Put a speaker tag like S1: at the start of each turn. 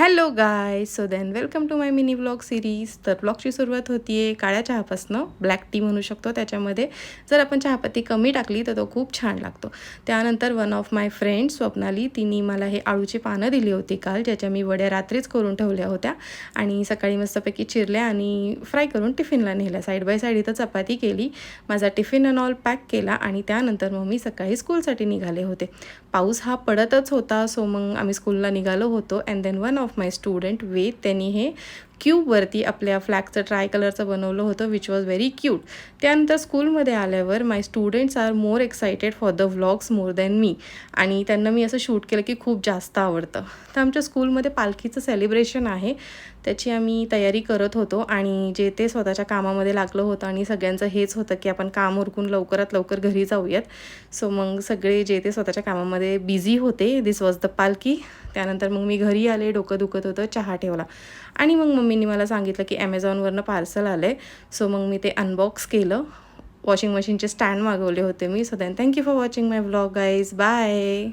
S1: Hello guys, so then welcome to my mini vlog series. तर ब्लॉगची सुरुवात होती आहे काळ्या चहापासनं, ब्लॅक टी म्हणू शकतो. त्याच्यामध्ये जर आपण चहापत्ती कमी टाकली तर तो खूप छान लागतो. त्यानंतर one of my friend Swapnali, तिने मला हे आळूची पानं दिली होती काल, ज्याच्या मी वड्या रात्रीच करून ठेवल्या होत्या आणि सकाळी मस्तपैकी चिरल्या आणि फ्राय करून टिफिनला नेल्या. साईड बाय साईड इथं चपाती केली, माझा टिफिन अँड ऑल पॅक केला आणि त्यानंतर मग मी सकाळी स्कूलसाठी निघाले होते. पाऊस हा पडतच होता, सो मग आम्ही स्कूलला निघालो होतो. And then one of my student Ved, त्यांनी हे क्यूबवरती आपल्या फ्लॅगचं ट्राय कलरचं बनवलं होतं, विच वॉज व्हेरी क्यूट. त्यानंतर स्कूलमध्ये आल्यावर my students are more excited for the vlogs more than me, आणि त्यांना मी असं शूट केलं की खूप जास्त आवडतं. तर आमच्या स्कूलमध्ये पालखीचं सेलिब्रेशन आहे, त्याची आम्ही तयारी करत होतो आणि जे ते स्वतःच्या कामामध्ये लागलं होतं आणि सगळ्यांचं हेच होतं की आपण काम उरकून लवकरात लवकर घरी जाऊयात. सो मग सगळे जे ते स्वतःच्या कामामध्ये बिझी होते. दिस वॉज द पालखी. त्यानंतर मग मी घरी आले, डोकं दुखत होतं, चहा ठेवला आणि मग मम्मीने मला सांगितलं की ॲमेझॉनवरनं पार्सल आलं आहे. सो मग मी ते अनबॉक्स केलं. वॉशिंग मशीनचे स्टँड मागवले होते मी. So then thank you for watching my vlog guys. Bye.